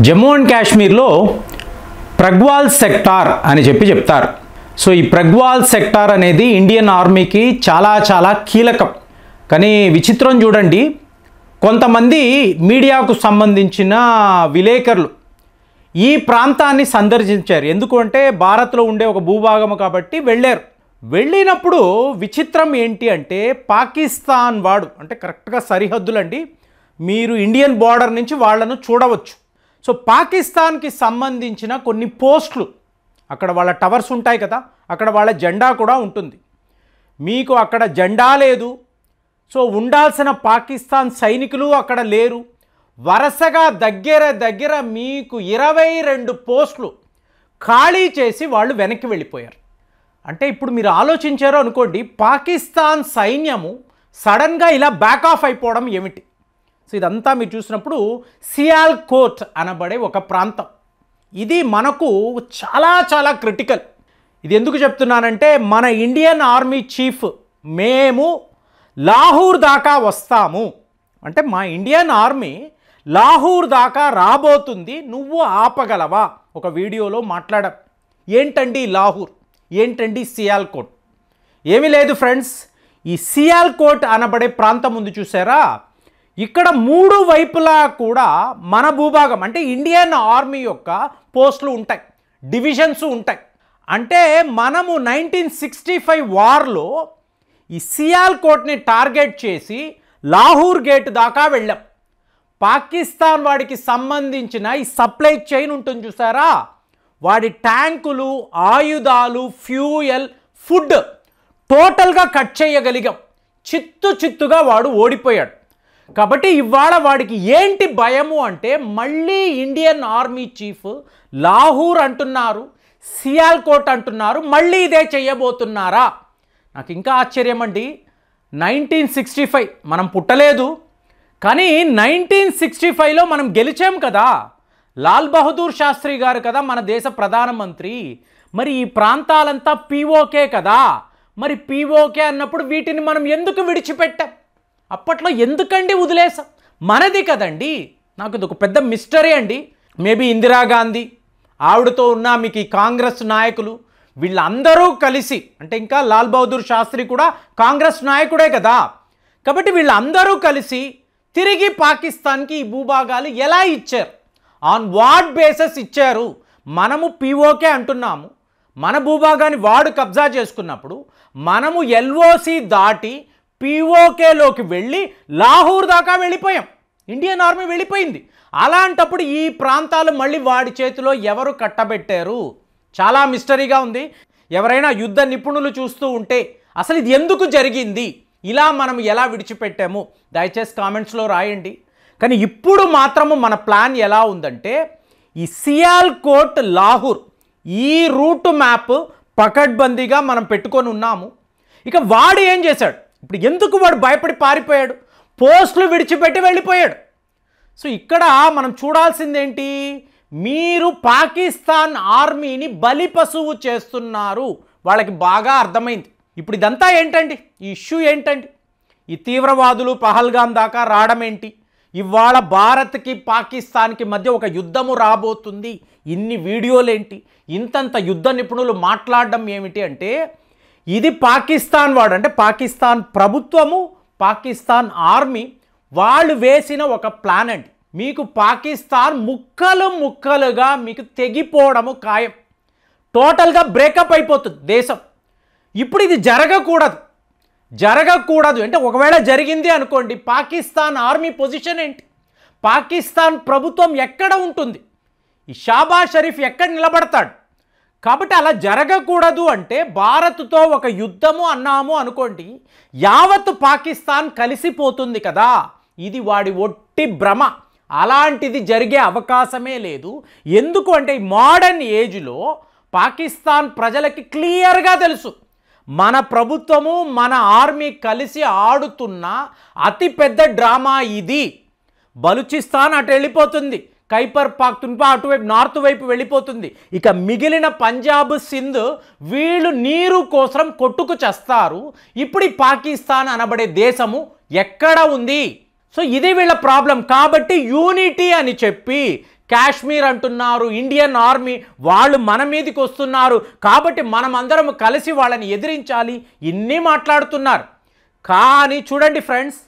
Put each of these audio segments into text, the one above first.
Jammu and కాశ్మీర్లో ప్రగ్వాల్ sector అని చెప్తారు. సో ఈ ప్రగ్వాల్ సెక్టార్ అనేది ఇండియన్ ఆర్మీకి చాలా కీలకం. కానీ విచిత్రం చూడండి, కొంతమంది మీడియాకు సంబంధించిన విలేకరులు ఈ ప్రాంతాన్ని సందర్శించారు. ఎందుకు అంటే భారత్లో ఉండే ఒక భూభాగం కాబట్టి వెళ్ళారు. వెళ్ళినప్పుడు విచిత్రం ఏంటి అంటే పాకిస్తాన్ వాడు అంటే కరెక్ట్గా సరిహద్దులండి, మీరు ఇండియన్ బార్డర్ నుంచి వాళ్ళను చూడవచ్చు. సో పాకిస్తాన్కి సంబంధించిన కొన్ని పోస్టులు, అక్కడ వాళ్ళ టవర్స్ ఉంటాయి కదా, అక్కడ వాళ్ళ జెండా కూడా ఉంటుంది. మీకు అక్కడ జెండా లేదు. సో ఉండాల్సిన పాకిస్తాన్ సైనికులు అక్కడ లేరు. వరుసగా దగ్గర మీకు 22 పోస్టులు ఖాళీ చేసి వాళ్ళు వెనక్కి వెళ్ళిపోయారు. అంటే ఇప్పుడు మీరు ఆలోచించారో అనుకోండి, పాకిస్తాన్ సైన్యము సడన్గా ఇలా బ్యాక్ ఆఫ్ అయిపోవడం ఏమిటి? సో ఇదంతా మీరు చూసినప్పుడు సియాల్కోట్ అనబడే ఒక ప్రాంతం, ఇది మనకు చాలా క్రిటికల్. ఇది ఎందుకు చెప్తున్నానంటే మన ఇండియన్ ఆర్మీ చీఫ్ మేము లాహూర్ దాకా వస్తాము అంటే మా ఇండియన్ ఆర్మీ లాహూర్ దాకా రాబోతుంది, నువ్వు ఆపగలవా? ఒక వీడియోలో మాట్లాడాం. ఏంటండి లాహూర్, ఏంటండి సియాల్కోట్? ఏమీ లేదు ఫ్రెండ్స్, ఈ సియాల్కోట్ అనబడే ప్రాంతం ఉంది చూసారా, ఇక్కడ 3 వైపులా కూడా మన భూభాగం అంటే ఇండియన్ ఆర్మీ యొక్క పోస్టులు ఉంటాయి, డివిజన్స్ ఉంటాయి. అంటే మనము 1965 వార్లో ఈ సియాల్కోట్ని టార్గెట్ చేసి లాహూర్ గేట్ దాకా వెళ్ళాం. పాకిస్తాన్ వాడికి సంబంధించిన ఈ సప్లై చైన్ ఉంటుంది చూసారా, వాడి ట్యాంకులు, ఆయుధాలు, ఫ్యూయల్, ఫుడ్ టోటల్గా కట్ చేయగలిగాం. చిత్తుగా వాడు ఓడిపోయాడు. కాబట్టి ఇవాళ వాడికి ఏంటి భయము అంటే మళ్ళీ ఇండియన్ ఆర్మీ చీఫ్ లాహూర్ అంటున్నారు, సియాల్కోట్ అంటున్నారు, మళ్ళీ ఇదే చేయబోతున్నారా? నాకు ఇంకా ఆశ్చర్యం అండి. 1965 మనం పుట్టలేదు, కానీ 1965లో మనం గెలిచాం కదా. లాల్ బహదూర్ శాస్త్రి గారు కదా మన దేశ ప్రధానమంత్రి. మరి ఈ ప్రాంతాలంతా పీఓకే కదా. మరి పీఓకే అన్నప్పుడు వీటిని మనం ఎందుకు విడిచిపెట్టాం? అప్పట్లో ఎందుకండి వదిలేసాం? మనది కదండి. నాకు ఇది ఒక పెద్ద మిస్టరీ అండి. మేబీ ఇందిరాగాంధీ, ఆవిడతో ఉన్న మీకు ఈ కాంగ్రెస్ నాయకులు, వీళ్ళందరూ కలిసి, అంటే ఇంకా లాల్ బహదూర్ శాస్త్రి కూడా కాంగ్రెస్ నాయకుడే కదా. కాబట్టి వీళ్ళందరూ కలిసి తిరిగి పాకిస్తాన్కి ఈ భూభాగాలు ఎలా ఇచ్చారు? ఆన్ వాట్ బేసెస్ ఇచ్చారు? మనము పీఓకే అంటున్నాము, మన భూభాగాన్ని వాడు కబ్జా చేసుకున్నప్పుడు మనము ఎల్ఓసి దాటి పీఓకేలోకి వెళ్ళి లాహూర్ దాకా వెళ్ళిపోయాం, ఇండియన్ ఆర్మీ వెళ్ళిపోయింది. అలాంటప్పుడు ఈ ప్రాంతాలు మళ్ళీ వాడి చేతిలో ఎవరు కట్టబెట్టారు? చాలా మిస్టరీగా ఉంది. ఎవరైనా యుద్ధ నిపుణులు చూస్తూ ఉంటే అసలు ఇది ఎందుకు జరిగింది, ఇలా మనం ఎలా విడిచిపెట్టాము, దయచేసి కామెంట్స్లో రాయండి. కానీ ఇప్పుడు మాత్రము మన ప్లాన్ ఎలా ఉందంటే ఈ సియాల్కోట్ లాహూర్ ఈ రూట్ మ్యాప్ పకడ్బందీగా మనం పెట్టుకొని ఉన్నాము. ఇక వాడు ఏం చేశాడు? ఇప్పుడు ఎందుకు వాడు భయపడి పారిపోయాడు? పోస్టులు విడిచిపెట్టి వెళ్ళిపోయాడు. సో ఇక్కడ మనం చూడాల్సిందేంటి? మీరు పాకిస్తాన్ ఆర్మీని బలి పశువు చేస్తున్నారు, వాళ్ళకి బాగా అర్థమైంది. ఇప్పుడు ఇదంతా ఏంటండి? ఈ ఇష్యూ ఏంటండి? ఈ తీవ్రవాదులు పహల్గాం దాకా రావడం ఏంటి? ఇవాళ భారత్కి పాకిస్తాన్కి మధ్య ఒక యుద్ధము రాబోతుంది, ఇన్ని వీడియోలేంటి? ఇంతంత యుద్ధ నిపుణులు మాట్లాడడం ఏమిటి అంటే ఇది పాకిస్తాన్ వాడు అంటే పాకిస్తాన్ ప్రభుత్వము, పాకిస్తాన్ ఆర్మీ వాళ్ళు వేసిన ఒక ప్లాన్ అండి. మీకు పాకిస్తాన్ ముక్కలుగా మీకు తెగిపోవడము ఖాయం, టోటల్గా బ్రేకప్ అయిపోతుంది దేశం. ఇప్పుడు ఇది జరగకూడదు అంటే ఒకవేళ జరిగింది అనుకోండి, పాకిస్తాన్ ఆర్మీ పొజిషన్ ఏంటి? పాకిస్తాన్ ప్రభుత్వం ఎక్కడ ఉంటుంది? ఈ షాబాజ్ షరీఫ్ ఎక్కడ నిలబడతాడు? కాబట్టి అలా జరగకూడదు అంటే భారత్తో ఒక యుద్ధము అన్నాము అనుకోండి, యావత్ పాకిస్తాన్ కలిసిపోతుంది కదా. ఇది వాడి ఒట్టి భ్రమ. అలాంటిది జరిగే అవకాశమే లేదు. ఎందుకు అంటే ఈ మోడర్న్ ఏజ్లో పాకిస్తాన్ ప్రజలకి క్లియర్గా తెలుసు, మన ప్రభుత్వము మన ఆర్మీ కలిసి ఆడుతున్న అతిపెద్ద డ్రామా ఇది. బలూచిస్తాన్ అటు వెళ్ళిపోతుంది, ఖైబర్ పఖ్తూన్ఖ్వా అటువైపు నార్త్ వైపు వెళ్ళిపోతుంది. ఇక మిగిలిన పంజాబ్, సింధ్ వీళ్ళు నీరు కోసం కొట్టుకు చేస్తారు. ఇప్పుడు ఈ పాకిస్తాన్ అనబడే దేశము ఎక్కడ ఉంది? సో ఇది వీళ్ళ ప్రాబ్లం. కాబట్టి యూనిటీ అని చెప్పి కాశ్మీర్ అంటున్నారు, ఇండియన్ ఆర్మీ వాళ్ళు మన మీదకి వస్తున్నారు కాబట్టి మనం అందరం కలిసి వాళ్ళని ఎదిరించాలి, ఇన్ని మాట్లాడుతున్నారు. కానీ చూడండి ఫ్రెండ్స్,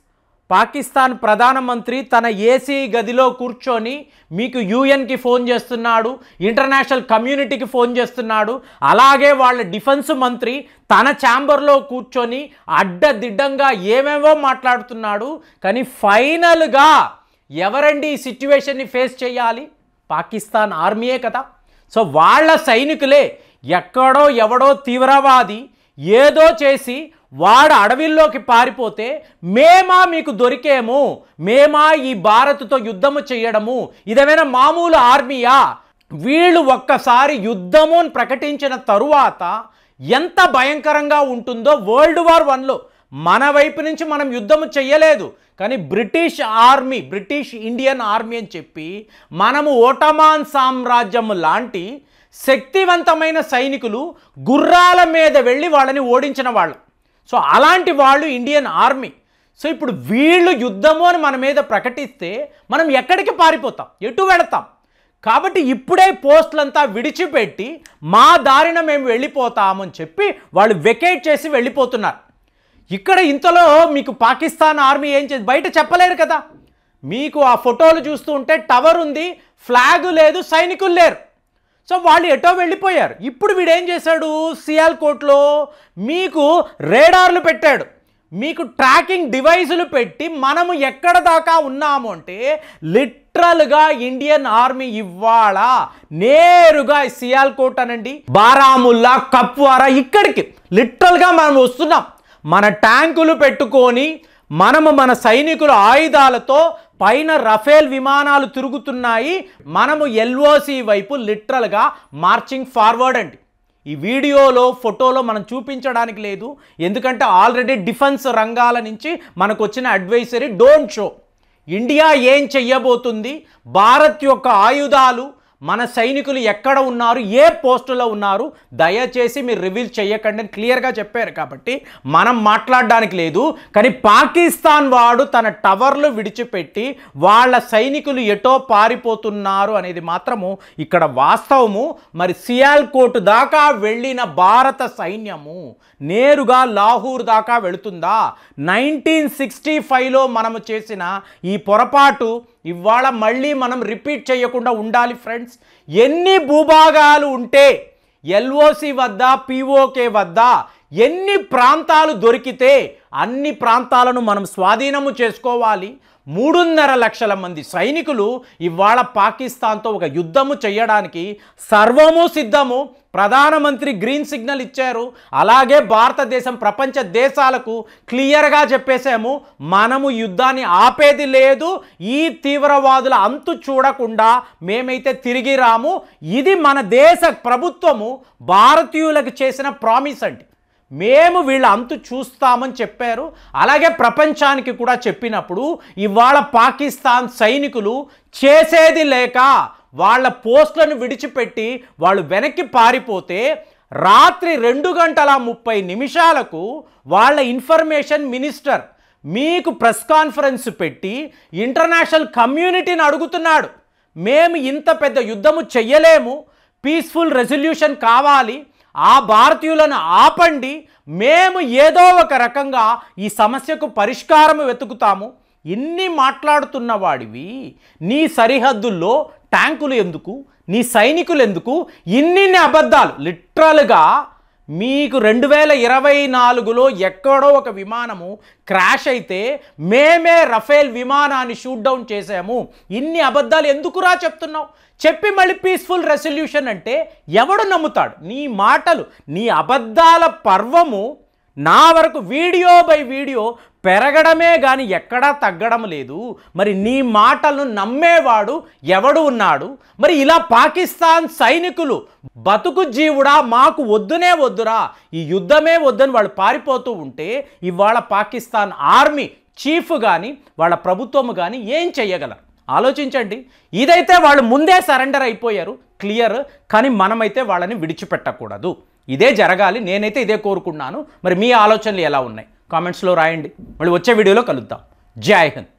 పాకిస్తాన్ ప్రధానమంత్రి తన ఏసీ గదిలో కూర్చొని మీకు యుఎన్కి ఫోన్ చేస్తున్నాడు, ఇంటర్నేషనల్ కమ్యూనిటీకి ఫోన్ చేస్తున్నాడు. అలాగే వాళ్ళ డిఫెన్స్ మంత్రి తన ఛాంబర్లో కూర్చొని అడ్డదిడ్డంగా ఏమేమో మాట్లాడుతున్నాడు. కానీ ఫైనల్గా ఎవరండి ఈ సిచ్యువేషన్ని ఫేస్ చేయాలి? పాకిస్తాన్ ఆర్మీయే కదా. సో వాళ్ళ సైనికులే ఎక్కడో ఎవడో తీవ్రవాది ఏదో చేసి వాడు అడవిల్లోకి పారిపోతే మేమా మీకు దొరికేము, మేమా ఈ భారత్తో యుద్ధము చేయడము, ఇదేమైనా మామూలు ఆర్మీయా? వీళ్ళు ఒక్కసారి యుద్ధము అని ప్రకటించిన తరువాత ఎంత భయంకరంగా ఉంటుందో. వరల్డ్ వార్ 1లో మన వైపు నుంచి మనం యుద్ధము చెయ్యలేదు, కానీ British army, British Indian army అని చెప్పి మనము ఓటమాన్ సామ్రాజ్యం లాంటి శక్తివంతమైన సైనికులు గుర్రాల మీద వెళ్ళి వాళ్ళని ఓడించిన వాళ్ళు. సో అలాంటి వాళ్ళు ఇండియన్ ఆర్మీ. సో ఇప్పుడు వీళ్ళు యుద్ధము అని మన మీద ప్రకటిస్తే మనం ఎక్కడికి పారిపోతాం, ఎటు వెళతాం? కాబట్టి ఇప్పుడే పోస్టులంతా విడిచిపెట్టి మా దారిన మేము వెళ్ళిపోతామని చెప్పి వాళ్ళు వెకేట్ చేసి వెళ్ళిపోతున్నారు. ఇక్కడ ఇంతలో మీకు పాకిస్తాన్ ఆర్మీ ఏం చేసి బయట చెప్పలేరు కదా. మీకు ఆ ఫోటోలు చూస్తూ ఉంటే టవర్ ఉంది, ఫ్లాగ్ లేదు, సైనికులు లేరు. సో వాళ్ళు ఎటో వెళ్ళిపోయారు. ఇప్పుడు వీడేం చేశాడు, సియాల్కోట్లో మీకు రేడార్లు పెట్టాడు, మీకు ట్రాకింగ్ డివైజులు పెట్టి మనము ఎక్కడ దాకా ఉన్నాము అంటే లిటరల్గా ఇండియన్ ఆర్మీ ఇవాళ నేరుగా సియాల్కోట్ అనండి, బారాముల్లా, కప్వారా ఇక్కడికి లిటరల్గా మనం వస్తున్నాం. మన ట్యాంకులు పెట్టుకొని మనము మన సైనికుల ఆయుధాలతో పైన రఫేల్ విమానాలు తిరుగుతున్నాయి. మనము ఎల్ఓసి వైపు లిటరల్గా మార్చింగ్ ఫార్వర్డ్ అండి. ఈ వీడియోలో ఫోటోలో మనం చూపించడానికి లేదు, ఎందుకంటే ఆల్రెడీ డిఫెన్స్ రంగాల నుంచి మనకు వచ్చిన అడ్వైజరీ డోంట్ షో. ఇండియా ఏం చెయ్యబోతుంది, భారత్ యొక్క ఆయుధాలు, మన సైనికులు ఎక్కడ ఉన్నారు, ఏ పోస్టులో ఉన్నారు, దయచేసి మీరు రివీల్ చేయకండి అని క్లియర్గా చెప్పారు. కాబట్టి మనం మాట్లాడడానికి లేదు. కానీ పాకిస్తాన్ వాడు తన టవర్లు విడిచిపెట్టి వాళ్ళ సైనికులు ఎటో పారిపోతున్నారు అనేది మాత్రము ఇక్కడ వాస్తవము. మరి సియాల్కోట్ దాకా వెళ్ళిన భారత సైన్యము నేరుగా లాహూర్ దాకా వెళుతుందా? 1965లో మనము చేసిన ఈ పొరపాటు ఇవాళ మళ్ళీ మనం రిపీట్ చేయకుండా ఉండాలి ఫ్రెండ్స్. ఎన్ని భూభాగాలు ఉంటే ఎల్ఓసి వద్ద, పిఓకే వద్ద ఎన్ని ప్రాంతాలు దొరికితే అన్ని ప్రాంతాలను మనం స్వాధీనము చేసుకోవాలి. 3.5 లక్షల మంది సైనికులు ఇవాళ పాకిస్తాన్తో ఒక యుద్ధము చేయడానికి సర్వము సిద్ధము. ప్రధానమంత్రి గ్రీన్ సిగ్నల్ ఇచ్చారు. అలాగే భారతదేశం ప్రపంచ దేశాలకు క్లియర్గా చెప్పేసాము, మనము యుద్ధాన్ని ఆపేది లేదు, ఈ తీవ్రవాదుల అంతు చూడకుండా మేమైతే తిరిగి రాము. ఇది మన దేశ ప్రభుత్వము భారతీయులకు చేసిన ప్రామిస్ అండి. మేము వీళ్ళ అంతు చూస్తామని చెప్పారు. అలాగే ప్రపంచానికి కూడా చెప్పినప్పుడు ఇవాళ పాకిస్తాన్ సైనికులు చేసేది లేక వాళ్ళ పోస్టులను విడిచిపెట్టి వాళ్ళు వెనక్కి పారిపోతే రాత్రి 2:30 వాళ్ళ ఇన్ఫర్మేషన్ మినిస్టర్ మీకు ప్రెస్ కాన్ఫరెన్స్ పెట్టి ఇంటర్నేషనల్ కమ్యూనిటీని అడుగుతున్నాడు, మేము ఇంత పెద్ద యుద్ధము చెయ్యలేము, పీస్ఫుల్ రెజల్యూషన్ కావాలి, ఆ భారతీయులను ఆపండి, మేము ఏదో ఒక రకంగా ఈ సమస్యకు పరిష్కారం వెతుకుతాము. ఇన్ని మాట్లాడుతున్న వాడివి నీ సరిహద్దుల్లో ట్యాంకులు ఎందుకు, నీ సైనికులు ఎందుకు, ఇన్ని అబద్ధాలు. లిటరల్గా మీకు 2024లో ఎక్కడో ఒక విమానము క్రాష్ అయితే మేమే రఫేల్ విమానాన్ని షూట్ డౌన్ చేసాము, ఇన్ని అబద్ధాలు ఎందుకురా చెప్తున్నావు? చెప్పి మళ్ళీ పీస్ఫుల్ రెసల్యూషన్ అంటే ఎవడు నమ్ముతాడు? నీ మాటలు, నీ అబద్ధాల పర్వము నా వరకు వీడియో బై వీడియో పెరగడమే కానీ ఎక్కడా తగ్గడం లేదు. మరి నీ మాటలను నమ్మేవాడు ఎవడు ఉన్నాడు? మరి ఇలా పాకిస్తాన్ సైనికులు బతుకు జీవుడా, మాకు వద్దునే వద్దురా, ఈ యుద్ధమే వద్దని వాళ్ళు పారిపోతూ ఉంటే ఇవాళ పాకిస్తాన్ ఆర్మీ చీఫ్ కానీ వాళ్ళ ప్రభుత్వము కానీ ఏం చెయ్యగలరు? ఆలోచించండి. ఇదైతే వాళ్ళు ముందే సరెండర్ అయిపోయారు, క్లియర్. కానీ మనమైతే వాళ్ళని విడిచిపెట్టకూడదు. ఇదే జరగాలి, నేనైతే ఇదే కోరుకున్నాను. మరి మీ ఆలోచనలు ఎలా ఉన్నాయి కామెంట్స్లో రాయండి. మళ్ళీ వచ్చే వీడియోలో కలుద్దాం. జై హింద్.